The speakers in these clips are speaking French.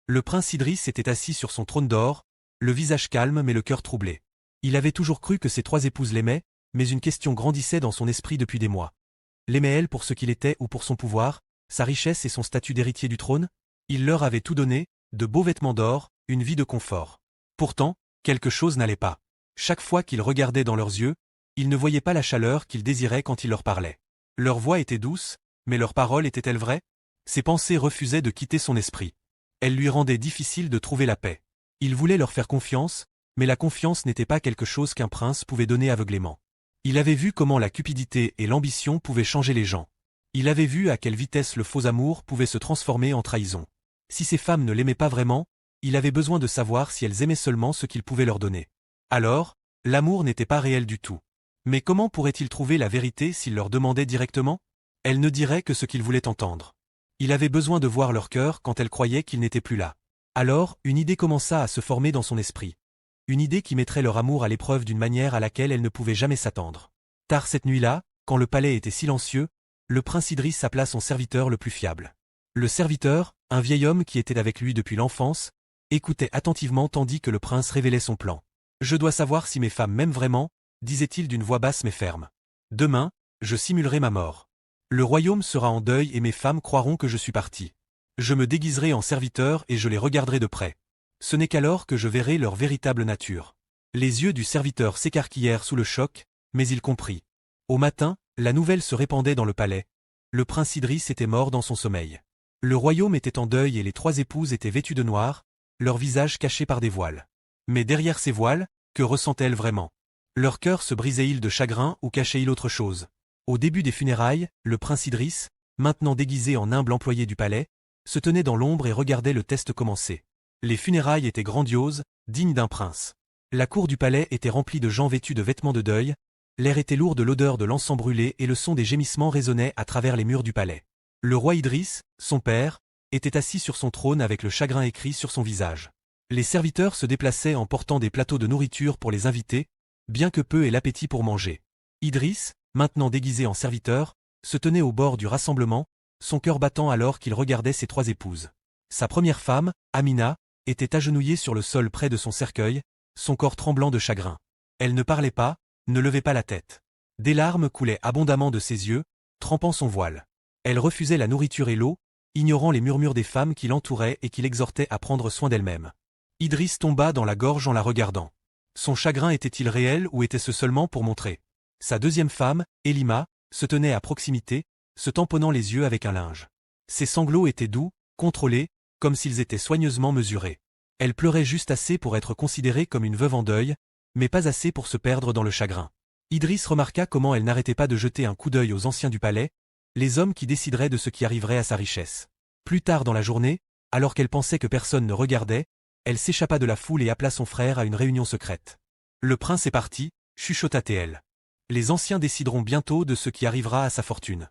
Le prince Idriss était assis sur son trône d'or, le visage calme mais le cœur troublé. Il avait toujours cru que ses trois épouses l'aimaient, mais une question grandissait dans son esprit depuis des mois. L'aimait-elle pour ce qu'il était ou pour son pouvoir, sa richesse et son statut d'héritier du trône? Il leur avait tout donné, de beaux vêtements d'or, une vie de confort. Pourtant, quelque chose n'allait pas. Chaque fois qu'il regardait dans leurs yeux, il ne voyait pas la chaleur qu'il désirait quand il leur parlait. Leur voix était douce, mais leurs paroles étaient-elles vraies? Ses pensées refusaient de quitter son esprit. Elles lui rendaient difficile de trouver la paix. Il voulait leur faire confiance, mais la confiance n'était pas quelque chose qu'un prince pouvait donner aveuglément. Il avait vu comment la cupidité et l'ambition pouvaient changer les gens. Il avait vu à quelle vitesse le faux amour pouvait se transformer en trahison. Si ces femmes ne l'aimaient pas vraiment, il avait besoin de savoir si elles aimaient seulement ce qu'il pouvait leur donner. Alors, l'amour n'était pas réel du tout. Mais comment pourrait-il trouver la vérité s'il leur demandait directement? Elles ne diraient que ce qu'il voulait entendre. Il avait besoin de voir leur cœur quand elles croyaient qu'il n'était plus là. Alors, une idée commença à se former dans son esprit. Une idée qui mettrait leur amour à l'épreuve d'une manière à laquelle elles ne pouvaient jamais s'attendre. Tard cette nuit-là, quand le palais était silencieux, le prince Idriss appela son serviteur le plus fiable. Le serviteur, un vieil homme qui était avec lui depuis l'enfance, écoutait attentivement tandis que le prince révélait son plan. « Je dois savoir si mes femmes m'aiment vraiment », disait-il d'une voix basse mais ferme. « Demain, je simulerai ma mort. Le royaume sera en deuil et mes femmes croiront que je suis parti. Je me déguiserai en serviteur et je les regarderai de près. Ce n'est qu'alors que je verrai leur véritable nature. » Les yeux du serviteur s'écarquillèrent sous le choc, mais il comprit. Au matin, la nouvelle se répandait dans le palais. Le prince Idriss était mort dans son sommeil. Le royaume était en deuil et les trois épouses étaient vêtues de noir, leurs visages cachés par des voiles. Mais derrière ces voiles, que ressentaient-elles vraiment? Leur cœur se brisait-il de chagrin ou cachait-il autre chose? Au début des funérailles, le prince Idriss, maintenant déguisé en humble employé du palais, se tenait dans l'ombre et regardait le test commencer. Les funérailles étaient grandioses, dignes d'un prince. La cour du palais était remplie de gens vêtus de vêtements de deuil, l'air était lourd de l'odeur de l'encens brûlé et le son des gémissements résonnait à travers les murs du palais. Le roi Idriss, son père, était assis sur son trône avec le chagrin écrit sur son visage. Les serviteurs se déplaçaient en portant des plateaux de nourriture pour les invités, bien que peu aient l'appétit pour manger. Idriss, maintenant déguisé en serviteur, se tenait au bord du rassemblement, son cœur battant alors qu'il regardait ses trois épouses. Sa première femme, Amina, était agenouillée sur le sol près de son cercueil, son corps tremblant de chagrin. Elle ne parlait pas, ne levait pas la tête. Des larmes coulaient abondamment de ses yeux, trempant son voile. Elle refusait la nourriture et l'eau, ignorant les murmures des femmes qui l'entouraient et qui l'exhortaient à prendre soin d'elle-même. Idriss tomba dans la gorge en la regardant. Son chagrin était-il réel ou était-ce seulement pour montrer? Sa deuxième femme, Elima, se tenait à proximité, se tamponnant les yeux avec un linge. Ses sanglots étaient doux, contrôlés, comme s'ils étaient soigneusement mesurés. Elle pleurait juste assez pour être considérée comme une veuve en deuil, mais pas assez pour se perdre dans le chagrin. Idriss remarqua comment elle n'arrêtait pas de jeter un coup d'œil aux anciens du palais, les hommes qui décideraient de ce qui arriverait à sa richesse. Plus tard dans la journée, alors qu'elle pensait que personne ne regardait, elle s'échappa de la foule et appela son frère à une réunion secrète. Le prince est parti, chuchota-t-elle. Les anciens décideront bientôt de ce qui arrivera à sa fortune.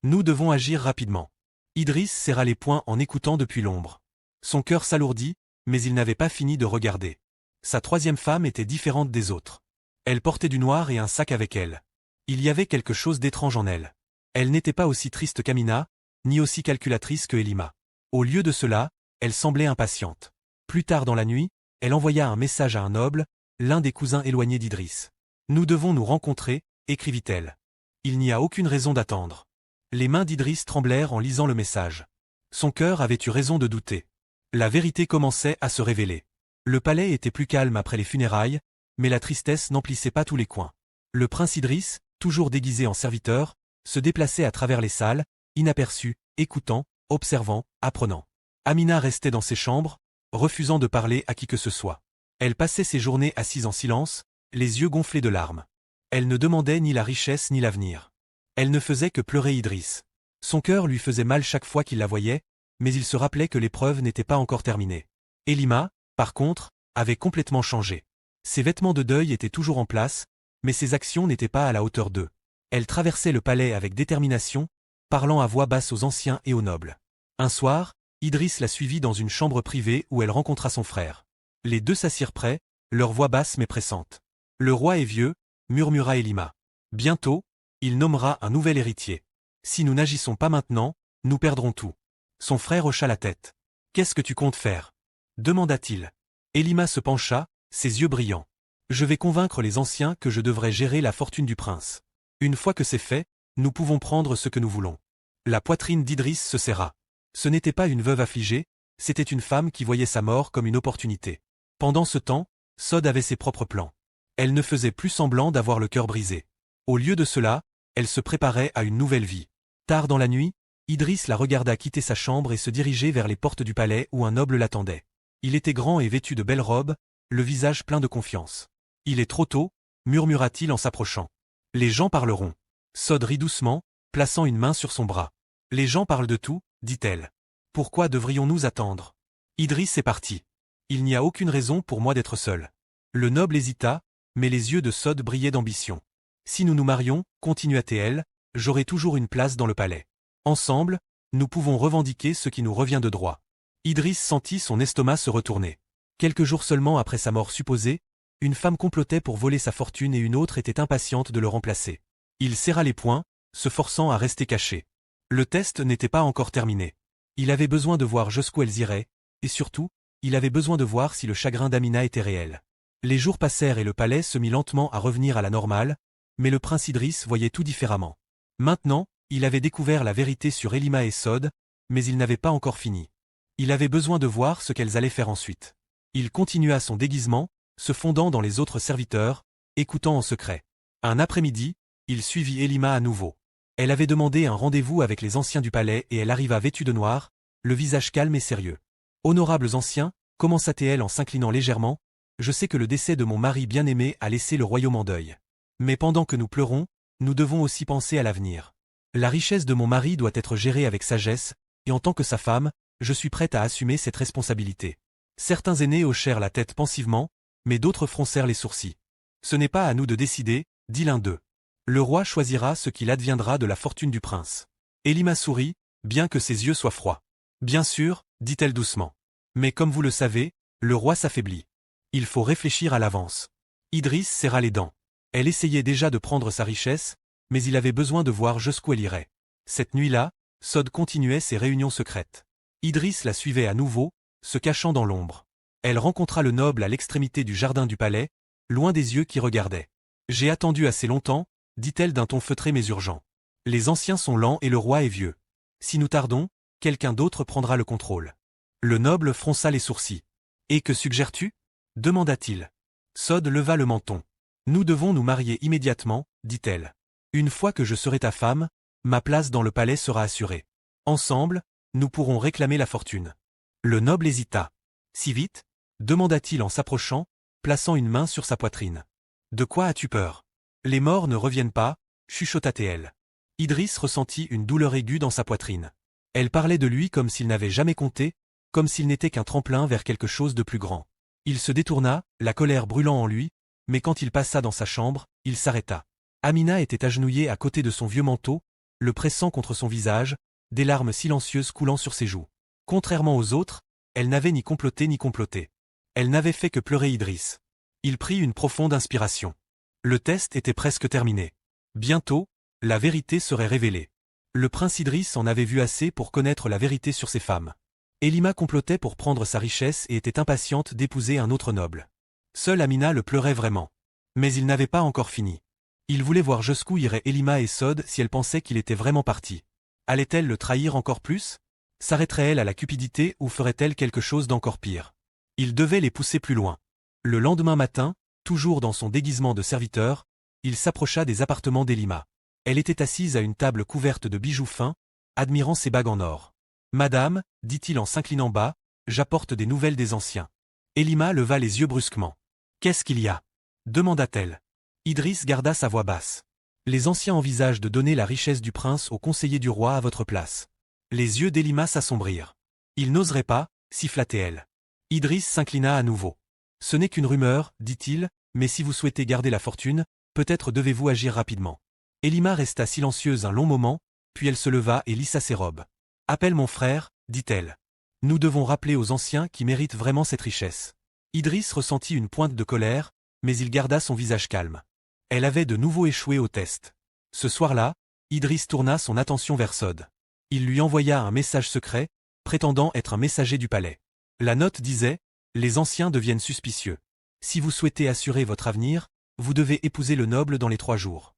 Nous devons agir rapidement. Idriss serra les poings en écoutant depuis l'ombre. Son cœur s'alourdit, mais il n'avait pas fini de regarder. Sa troisième femme était différente des autres. Elle portait du noir et un sac avec elle. Il y avait quelque chose d'étrange en elle. Elle n'était pas aussi triste qu'Amina, ni aussi calculatrice que Elima. Au lieu de cela, elle semblait impatiente. Plus tard dans la nuit, elle envoya un message à un noble, l'un des cousins éloignés d'Idriss. « Nous devons nous rencontrer », écrivit-elle. Il n'y a aucune raison d'attendre. Les mains d'Idriss tremblèrent en lisant le message. Son cœur avait eu raison de douter. La vérité commençait à se révéler. Le palais était plus calme après les funérailles, mais la tristesse n'emplissait pas tous les coins. Le prince Idriss, toujours déguisé en serviteur, se déplaçait à travers les salles, inaperçu, écoutant, observant, apprenant. Amina restait dans ses chambres, refusant de parler à qui que ce soit. Elle passait ses journées assise en silence, les yeux gonflés de larmes. Elle ne demandait ni la richesse ni l'avenir. Elle ne faisait que pleurer Idriss. Son cœur lui faisait mal chaque fois qu'il la voyait, mais il se rappelait que l'épreuve n'était pas encore terminée. Elima, par contre, avait complètement changé. Ses vêtements de deuil étaient toujours en place, mais ses actions n'étaient pas à la hauteur d'eux. Elle traversait le palais avec détermination, parlant à voix basse aux anciens et aux nobles. Un soir, Idriss la suivit dans une chambre privée où elle rencontra son frère. Les deux s'assirent près, leur voix basse mais pressante. « Le roi est vieux », murmura Elima. « Bientôt, il nommera un nouvel héritier. Si nous n'agissons pas maintenant, nous perdrons tout. » Son frère hocha la tête. « Qu'est-ce que tu comptes faire ? demanda-t-il. Elima se pencha, ses yeux brillants. Je vais convaincre les anciens que je devrais gérer la fortune du prince. Une fois que c'est fait, nous pouvons prendre ce que nous voulons. La poitrine d'Idriss se serra. Ce n'était pas une veuve affligée, c'était une femme qui voyait sa mort comme une opportunité. Pendant ce temps, Sod avait ses propres plans. Elle ne faisait plus semblant d'avoir le cœur brisé. Au lieu de cela, elle se préparait à une nouvelle vie. Tard dans la nuit, Idriss la regarda quitter sa chambre et se diriger vers les portes du palais où un noble l'attendait. Il était grand et vêtu de belles robes, le visage plein de confiance. « Il est trop tôt » murmura-t-il en s'approchant. « Les gens parleront. » Sod rit doucement, plaçant une main sur son bras. « Les gens parlent de tout » dit-elle. « Pourquoi devrions-nous attendre ?» Idriss est parti. « Il n'y a aucune raison pour moi d'être seul. » Le noble hésita, mais les yeux de Sod brillaient d'ambition. « Si nous nous marions, continua-t-elle, j'aurai toujours une place dans le palais. Ensemble, nous pouvons revendiquer ce qui nous revient de droit. » Idriss sentit son estomac se retourner. Quelques jours seulement après sa mort supposée, une femme complotait pour voler sa fortune et une autre était impatiente de le remplacer. Il serra les poings, se forçant à rester caché. Le test n'était pas encore terminé. Il avait besoin de voir jusqu'où elles iraient, et surtout, il avait besoin de voir si le chagrin d'Amina était réel. Les jours passèrent et le palais se mit lentement à revenir à la normale, mais le prince Idriss voyait tout différemment. Maintenant, il avait découvert la vérité sur Elima et Sod, mais il n'avait pas encore fini. Il avait besoin de voir ce qu'elles allaient faire ensuite. Il continua son déguisement, se fondant dans les autres serviteurs, écoutant en secret. Un après-midi, il suivit Elima à nouveau. Elle avait demandé un rendez-vous avec les anciens du palais et elle arriva vêtue de noir, le visage calme et sérieux. « Honorables anciens » commença-t-elle en s'inclinant légèrement, « je sais que le décès de mon mari bien-aimé a laissé le royaume en deuil. Mais pendant que nous pleurons, nous devons aussi penser à l'avenir. La richesse de mon mari doit être gérée avec sagesse, et en tant que sa femme, je suis prête à assumer cette responsabilité. » Certains aînés hochèrent la tête pensivement, mais d'autres froncèrent les sourcils. « Ce n'est pas à nous de décider » dit l'un d'eux. « Le roi choisira ce qu'il adviendra de la fortune du prince. » Elima sourit, bien que ses yeux soient froids. « Bien sûr » dit-elle doucement. « Mais comme vous le savez, le roi s'affaiblit. Il faut réfléchir à l'avance. » Idriss serra les dents. Elle essayait déjà de prendre sa richesse, mais il avait besoin de voir jusqu'où elle irait. Cette nuit-là, Sod continuait ses réunions secrètes. Idriss la suivait à nouveau, se cachant dans l'ombre. Elle rencontra le noble à l'extrémité du jardin du palais, loin des yeux qui regardaient. « J'ai attendu assez longtemps » dit-elle d'un ton feutré mais urgent. « Les anciens sont lents et le roi est vieux. Si nous tardons, quelqu'un d'autre prendra le contrôle. » Le noble fronça les sourcils. « Et que suggères-tu » demanda-t-il. Sod leva le menton. « Nous devons nous marier immédiatement, dit-elle. Une fois que je serai ta femme, ma place dans le palais sera assurée. Ensemble, nous pourrons réclamer la fortune. » Le noble hésita. « Si vite » demanda-t-il en s'approchant, plaçant une main sur sa poitrine. « De quoi as-tu peur ?»« Les morts ne reviennent pas » chuchota-t-elle. Idriss ressentit une douleur aiguë dans sa poitrine. Elle parlait de lui comme s'il n'avait jamais compté, comme s'il n'était qu'un tremplin vers quelque chose de plus grand. Il se détourna, la colère brûlant en lui, mais quand il passa dans sa chambre, il s'arrêta. Amina était agenouillée à côté de son vieux manteau, le pressant contre son visage, des larmes silencieuses coulant sur ses joues. Contrairement aux autres, elle n'avait ni comploté. Elle n'avait fait que pleurer Idriss. Il prit une profonde inspiration. Le test était presque terminé. Bientôt, la vérité serait révélée. Le prince Idriss en avait vu assez pour connaître la vérité sur ces femmes. Elima complotait pour prendre sa richesse et était impatiente d'épouser un autre noble. Seule Amina le pleurait vraiment. Mais il n'avait pas encore fini. Il voulait voir jusqu'où iraient Elima et Sod si elle pensait qu'il était vraiment parti. Allait-elle le trahir encore plus ? S'arrêterait-elle à la cupidité ou ferait-elle quelque chose d'encore pire ? Il devait les pousser plus loin. Le lendemain matin, toujours dans son déguisement de serviteur, il s'approcha des appartements d'Elima. Elle était assise à une table couverte de bijoux fins, admirant ses bagues en or. « Madame, dit-il en s'inclinant bas, j'apporte des nouvelles des anciens. » Elima leva les yeux brusquement. « Qu'est-ce qu'il y a » demanda-t-elle. Idriss garda sa voix basse. « Les anciens envisagent de donner la richesse du prince au conseiller du roi à votre place. » Les yeux d'Elima s'assombrirent. « Il n'oserait pas » siffla-t-elle. Idriss s'inclina à nouveau. « Ce n'est qu'une rumeur, dit-il, mais si vous souhaitez garder la fortune, peut-être devez-vous agir rapidement. » Elima resta silencieuse un long moment, puis elle se leva et lissa ses robes. « Appelle mon frère, dit-elle. Nous devons rappeler aux anciens qui méritent vraiment cette richesse. » Idriss ressentit une pointe de colère, mais il garda son visage calme. Elle avait de nouveau échoué au test. Ce soir-là, Idriss tourna son attention vers Sod. Il lui envoya un message secret, prétendant être un messager du palais. La note disait Les anciens deviennent suspicieux. Si vous souhaitez assurer votre avenir, vous devez épouser le noble dans les 3 jours.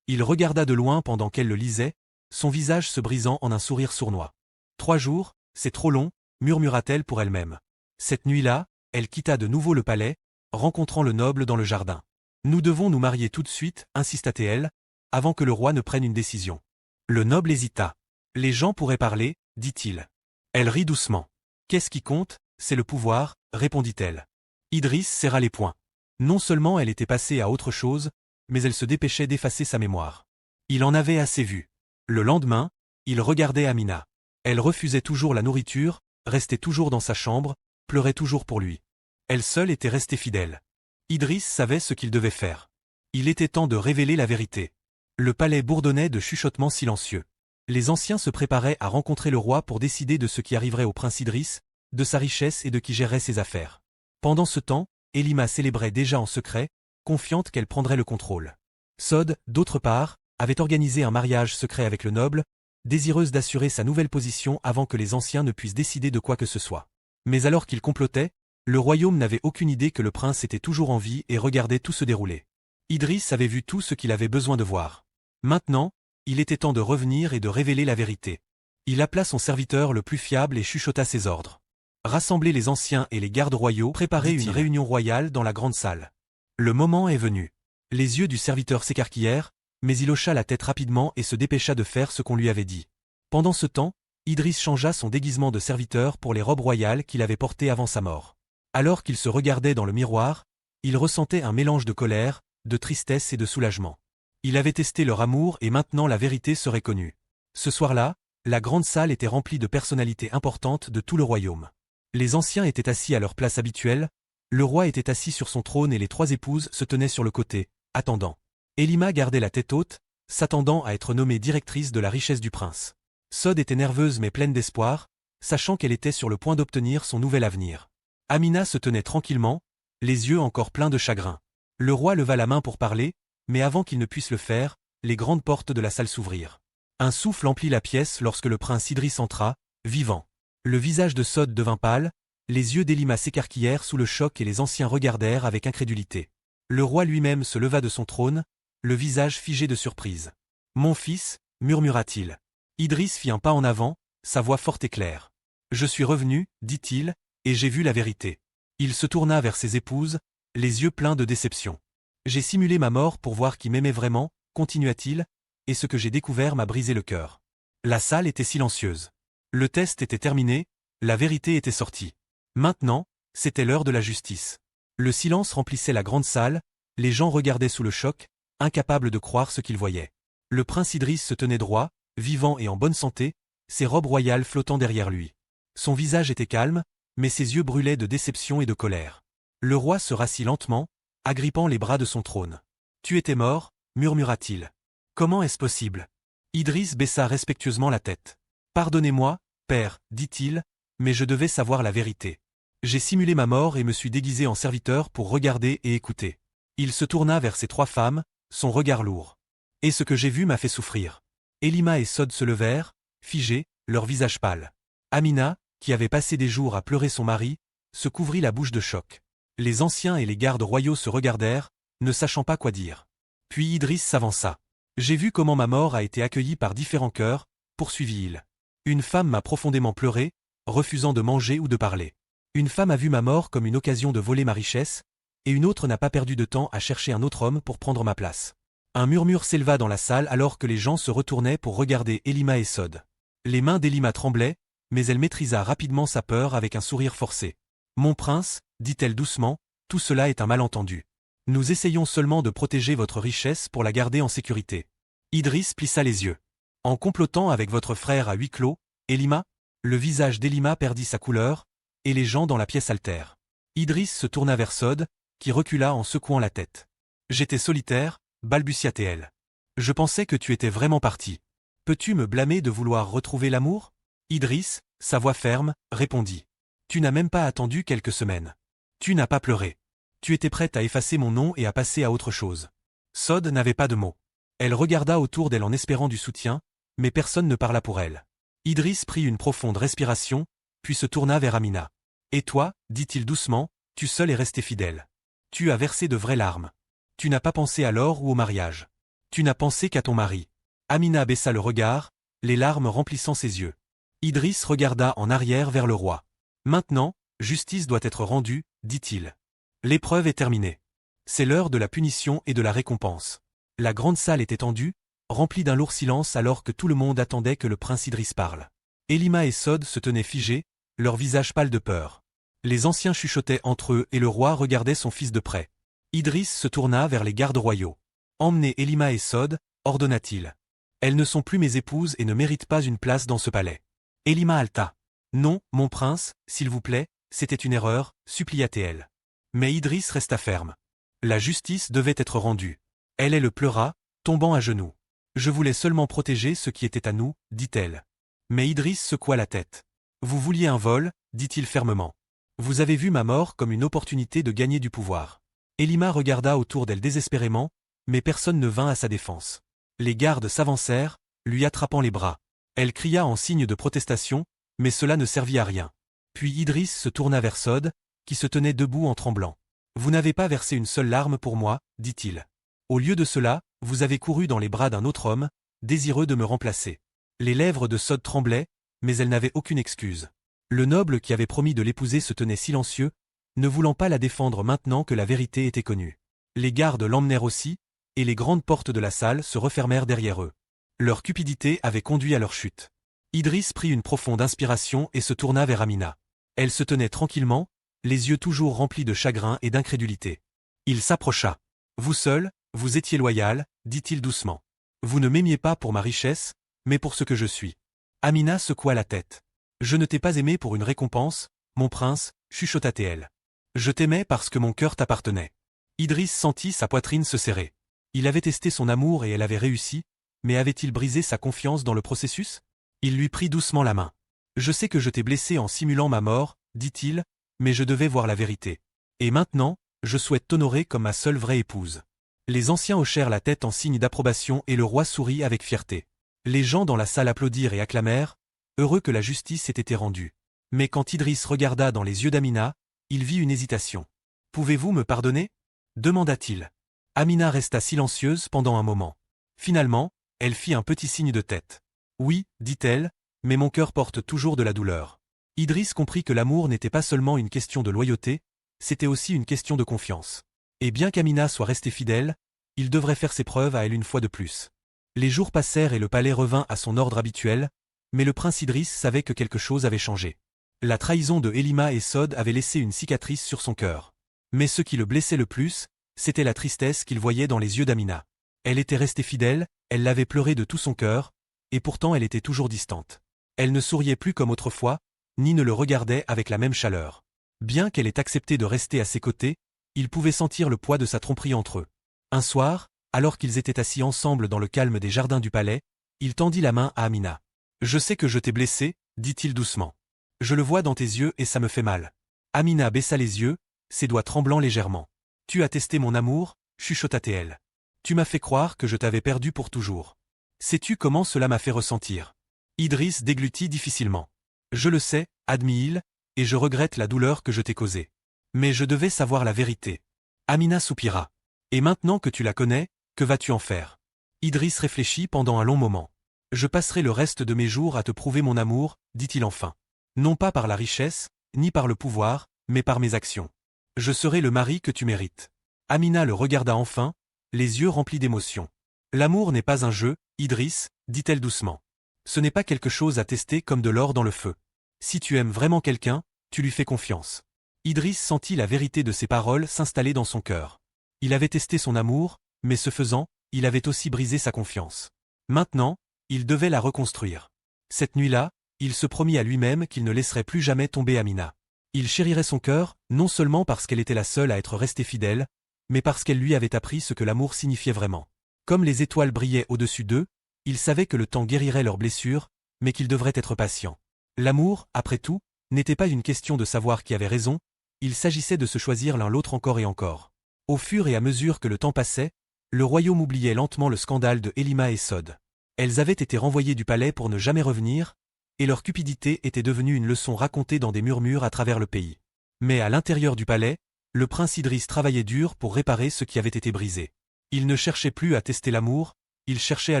Il regarda de loin pendant qu'elle le lisait, son visage se brisant en un sourire sournois. 3 jours, c'est trop long, murmura-t-elle pour elle-même. Cette nuit-là, elle quitta de nouveau le palais, rencontrant le noble dans le jardin. Nous devons nous marier tout de suite, insista-t-elle, avant que le roi ne prenne une décision. Le noble hésita. Les gens pourraient parler, dit-il. Elle rit doucement. Qu'est-ce qui compte, c'est le pouvoir, répondit-elle. Idriss serra les poings. Non seulement elle était passée à autre chose, mais elle se dépêchait d'effacer sa mémoire. Il en avait assez vu. Le lendemain, il regardait Amina. Elle refusait toujours la nourriture, restait toujours dans sa chambre, pleurait toujours pour lui. Elle seule était restée fidèle. Idriss savait ce qu'il devait faire. Il était temps de révéler la vérité. Le palais bourdonnait de chuchotements silencieux. Les anciens se préparaient à rencontrer le roi pour décider de ce qui arriverait au prince Idriss, de sa richesse et de qui gérerait ses affaires. Pendant ce temps, Elima célébrait déjà en secret, confiante qu'elle prendrait le contrôle. Sod, d'autre part, avait organisé un mariage secret avec le noble, désireuse d'assurer sa nouvelle position avant que les anciens ne puissent décider de quoi que ce soit. Mais alors qu'ils complotaient, le royaume n'avait aucune idée que le prince était toujours en vie et regardait tout se dérouler. Idriss avait vu tout ce qu'il avait besoin de voir. Maintenant, il était temps de revenir et de révéler la vérité. Il appela son serviteur le plus fiable et chuchota ses ordres. Rassembler les anciens et les gardes royaux, préparer une réunion royale dans la grande salle. Le moment est venu. Les yeux du serviteur s'écarquillèrent, mais il hocha la tête rapidement et se dépêcha de faire ce qu'on lui avait dit. Pendant ce temps, Idriss changea son déguisement de serviteur pour les robes royales qu'il avait portées avant sa mort. Alors qu'il se regardait dans le miroir, il ressentait un mélange de colère, de tristesse et de soulagement. Il avait testé leur amour et maintenant la vérité serait connue. Ce soir-là, la grande salle était remplie de personnalités importantes de tout le royaume. Les anciens étaient assis à leur place habituelle, le roi était assis sur son trône et les 3 épouses se tenaient sur le côté, attendant. Elima gardait la tête haute, s'attendant à être nommée directrice de la richesse du prince. Sod était nerveuse mais pleine d'espoir, sachant qu'elle était sur le point d'obtenir son nouvel avenir. Amina se tenait tranquillement, les yeux encore pleins de chagrin. Le roi leva la main pour parler, mais avant qu'il ne puisse le faire, les grandes portes de la salle s'ouvrirent. Un souffle emplit la pièce lorsque le prince Idriss entra, vivant. Le visage de Sod devint pâle, les yeux d'Elima s'écarquillèrent sous le choc et les anciens regardèrent avec incrédulité. Le roi lui-même se leva de son trône, le visage figé de surprise. « Mon fils » murmura-t-il. Idriss fit un pas en avant, sa voix forte et claire. « Je suis revenu, dit-il, et j'ai vu la vérité. » Il se tourna vers ses épouses, les yeux pleins de déception. « J'ai simulé ma mort pour voir qui m'aimait vraiment, continua-t-il, et ce que j'ai découvert m'a brisé le cœur. » La salle était silencieuse. Le test était terminé, la vérité était sortie. Maintenant, c'était l'heure de la justice. Le silence remplissait la grande salle, les gens regardaient sous le choc, incapables de croire ce qu'ils voyaient. Le prince Idriss se tenait droit, vivant et en bonne santé, ses robes royales flottant derrière lui. Son visage était calme, mais ses yeux brûlaient de déception et de colère. Le roi se rassit lentement, agrippant les bras de son trône. « Tu étais mort » murmura-t-il. « Comment est-ce possible ?» Idriss baissa respectueusement la tête. « Pardonnez-moi, père, dit-il, mais je devais savoir la vérité. J'ai simulé ma mort et me suis déguisé en serviteur pour regarder et écouter. » Il se tourna vers ses 3 femmes, son regard lourd. « Et ce que j'ai vu m'a fait souffrir. » Elima et Sod se levèrent, figés, leur visage pâle. Amina, qui avait passé des jours à pleurer son mari, se couvrit la bouche de choc. Les anciens et les gardes royaux se regardèrent, ne sachant pas quoi dire. Puis Idriss s'avança. « J'ai vu comment ma mort a été accueillie par différents cœurs, poursuivit-il. Une femme m'a profondément pleuré, refusant de manger ou de parler. Une femme a vu ma mort comme une occasion de voler ma richesse, et une autre n'a pas perdu de temps à chercher un autre homme pour prendre ma place. » Un murmure s'éleva dans la salle alors que les gens se retournaient pour regarder Elima et Sod. Les mains d'Elima tremblaient, mais elle maîtrisa rapidement sa peur avec un sourire forcé. « Mon prince, dit-elle doucement, tout cela est un malentendu. Nous essayons seulement de protéger votre richesse pour la garder en sécurité. » Idriss plissa les yeux. « En complotant avec votre frère à huis clos, Elima ?» Le visage d'Elima perdit sa couleur, et les gens dans la pièce haltèrent. Idriss se tourna vers Sod, qui recula en secouant la tête. « J'étais solitaire, balbutia-t-elle. Je pensais que tu étais vraiment parti. Peux-tu me blâmer de vouloir retrouver l'amour ? » Idriss, sa voix ferme, répondit. « Tu n'as même pas attendu quelques semaines. Tu n'as pas pleuré. Tu étais prête à effacer mon nom et à passer à autre chose. » Sod n'avait pas de mots. Elle regarda autour d'elle en espérant du soutien, mais personne ne parla pour elle. Idriss prit une profonde respiration, puis se tourna vers Amina. Et toi, dit-il doucement, tu seul es resté fidèle. Tu as versé de vraies larmes. Tu n'as pas pensé à l'or ou au mariage. Tu n'as pensé qu'à ton mari. Amina baissa le regard, les larmes remplissant ses yeux. Idriss regarda en arrière vers le roi. Maintenant, justice doit être rendue, dit-il. L'épreuve est terminée. C'est l'heure de la punition et de la récompense. La grande salle était tendue, remplie d'un lourd silence alors que tout le monde attendait que le prince Idriss parle. Elima et Sod se tenaient figés, leurs visages pâles de peur. Les anciens chuchotaient entre eux et le roi regardait son fils de près. Idriss se tourna vers les gardes royaux. Emmenez Elima et Sod, ordonna-t-il. Elles ne sont plus mes épouses et ne méritent pas une place dans ce palais. Elima haleta. Non, mon prince, s'il vous plaît, c'était une erreur, supplia-t-elle. Mais Idriss resta ferme. La justice devait être rendue. Elle le pleura, tombant à genoux. Je voulais seulement protéger ce qui était à nous, dit-elle. Mais Idriss secoua la tête. Vous vouliez un vol, dit-il fermement. Vous avez vu ma mort comme une opportunité de gagner du pouvoir. Elima regarda autour d'elle désespérément, mais personne ne vint à sa défense. Les gardes s'avancèrent, lui attrapant les bras. Elle cria en signe de protestation, mais cela ne servit à rien. Puis Idriss se tourna vers Sod, qui se tenait debout en tremblant. Vous n'avez pas versé une seule larme pour moi, dit-il. Au lieu de cela, vous avez couru dans les bras d'un autre homme, désireux de me remplacer. Les lèvres de Sod tremblaient, mais elle n'avait aucune excuse. Le noble qui avait promis de l'épouser se tenait silencieux, ne voulant pas la défendre maintenant que la vérité était connue. Les gardes l'emmenèrent aussi, et les grandes portes de la salle se refermèrent derrière eux. Leur cupidité avait conduit à leur chute. Idriss prit une profonde inspiration et se tourna vers Amina. Elle se tenait tranquillement, les yeux toujours remplis de chagrin et d'incrédulité. Il s'approcha. Vous seul, vous étiez loyal, dit-il doucement. Vous ne m'aimiez pas pour ma richesse, mais pour ce que je suis. Amina secoua la tête. Je ne t'ai pas aimé pour une récompense, mon prince, chuchota-t-elle. Je t'aimais parce que mon cœur t'appartenait. Idriss sentit sa poitrine se serrer. Il avait testé son amour et elle avait réussi, mais avait-il brisé sa confiance dans le processus? Il lui prit doucement la main. Je sais que je t'ai blessé en simulant ma mort, dit-il, mais je devais voir la vérité. Et maintenant, je souhaite t'honorer comme ma seule vraie épouse. Les anciens hochèrent la tête en signe d'approbation et le roi sourit avec fierté. Les gens dans la salle applaudirent et acclamèrent, heureux que la justice ait été rendue. Mais quand Idriss regarda dans les yeux d'Amina, il vit une hésitation. « Pouvez-vous me pardonner » demanda-t-il. Amina resta silencieuse pendant un moment. Finalement, elle fit un petit signe de tête. « Oui, dit-elle, mais mon cœur porte toujours de la douleur. » Idriss comprit que l'amour n'était pas seulement une question de loyauté, c'était aussi une question de confiance. Et bien qu'Amina soit restée fidèle, il devrait faire ses preuves à elle une fois de plus. Les jours passèrent et le palais revint à son ordre habituel, mais le prince Idriss savait que quelque chose avait changé. La trahison de Elima et Sod avait laissé une cicatrice sur son cœur. Mais ce qui le blessait le plus, c'était la tristesse qu'il voyait dans les yeux d'Amina. Elle était restée fidèle, elle l'avait pleuré de tout son cœur, et pourtant elle était toujours distante. Elle ne souriait plus comme autrefois, ni ne le regardait avec la même chaleur. Bien qu'elle ait accepté de rester à ses côtés, il pouvait sentir le poids de sa tromperie entre eux. Un soir, alors qu'ils étaient assis ensemble dans le calme des jardins du palais, il tendit la main à Amina. « Je sais que je t'ai blessé, dit-il doucement. Je le vois dans tes yeux et ça me fait mal. » Amina baissa les yeux, ses doigts tremblant légèrement. « Tu as testé mon amour, chuchota-t-elle. Tu m'as fait croire que je t'avais perdu pour toujours. Sais-tu comment cela m'a fait ressentir ?» Idriss déglutit difficilement. « Je le sais, admit-il, et je regrette la douleur que je t'ai causée. Mais je devais savoir la vérité. » Amina soupira. « Et maintenant que tu la connais, que vas-tu en faire ?» Idriss réfléchit pendant un long moment. « Je passerai le reste de mes jours à te prouver mon amour, dit-il enfin. Non pas par la richesse, ni par le pouvoir, mais par mes actions. Je serai le mari que tu mérites. » Amina le regarda enfin, les yeux remplis d'émotion. « L'amour n'est pas un jeu, Idriss, dit-elle doucement. Ce n'est pas quelque chose à tester comme de l'or dans le feu. Si tu aimes vraiment quelqu'un, tu lui fais confiance. » Idriss sentit la vérité de ses paroles s'installer dans son cœur. Il avait testé son amour, mais ce faisant, il avait aussi brisé sa confiance. Maintenant, il devait la reconstruire. Cette nuit-là, il se promit à lui-même qu'il ne laisserait plus jamais tomber Amina. Il chérirait son cœur, non seulement parce qu'elle était la seule à être restée fidèle, mais parce qu'elle lui avait appris ce que l'amour signifiait vraiment. Comme les étoiles brillaient au-dessus d'eux, il savait que le temps guérirait leurs blessures, mais qu'il devrait être patient. L'amour, après tout, n'était pas une question de savoir qui avait raison, il s'agissait de se choisir l'un l'autre encore et encore. Au fur et à mesure que le temps passait, le royaume oubliait lentement le scandale de Elima et Sod. Elles avaient été renvoyées du palais pour ne jamais revenir, et leur cupidité était devenue une leçon racontée dans des murmures à travers le pays. Mais à l'intérieur du palais, le prince Idriss travaillait dur pour réparer ce qui avait été brisé. Il ne cherchait plus à tester l'amour, il cherchait à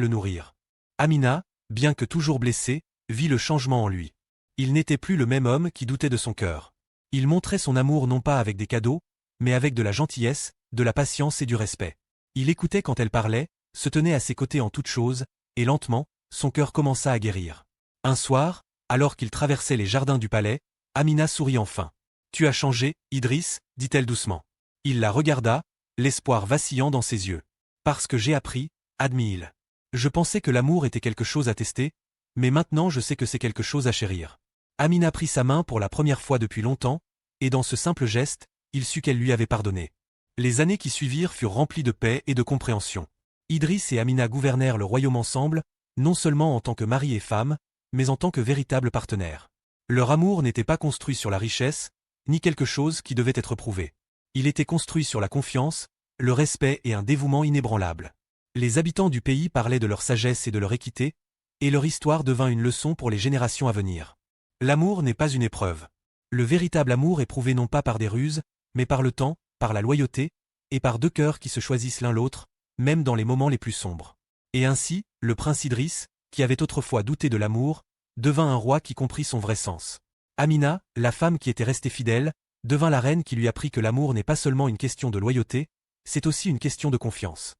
le nourrir. Amina, bien que toujours blessée, vit le changement en lui. Il n'était plus le même homme qui doutait de son cœur. Il montrait son amour non pas avec des cadeaux, mais avec de la gentillesse, de la patience et du respect. Il écoutait quand elle parlait, se tenait à ses côtés en toutes choses, et lentement, son cœur commença à guérir. Un soir, alors qu'il traversait les jardins du palais, Amina sourit enfin. « Tu as changé, Idriss » dit-elle doucement. Il la regarda, l'espoir vacillant dans ses yeux. « Parce que j'ai appris, » admit-il. « Je pensais que l'amour était quelque chose à tester, mais maintenant je sais que c'est quelque chose à chérir. » Amina prit sa main pour la première fois depuis longtemps, et dans ce simple geste, il sut qu'elle lui avait pardonné. Les années qui suivirent furent remplies de paix et de compréhension. Idriss et Amina gouvernèrent le royaume ensemble, non seulement en tant que mari et femme, mais en tant que véritables partenaires. Leur amour n'était pas construit sur la richesse, ni quelque chose qui devait être prouvé. Il était construit sur la confiance, le respect et un dévouement inébranlable. Les habitants du pays parlaient de leur sagesse et de leur équité, et leur histoire devint une leçon pour les générations à venir. L'amour n'est pas une épreuve. Le véritable amour est prouvé non pas par des ruses, mais par le temps, par la loyauté, et par deux cœurs qui se choisissent l'un l'autre, même dans les moments les plus sombres. Et ainsi, le prince Idriss, qui avait autrefois douté de l'amour, devint un roi qui comprit son vrai sens. Amina, la femme qui était restée fidèle, devint la reine qui lui apprit que l'amour n'est pas seulement une question de loyauté, c'est aussi une question de confiance.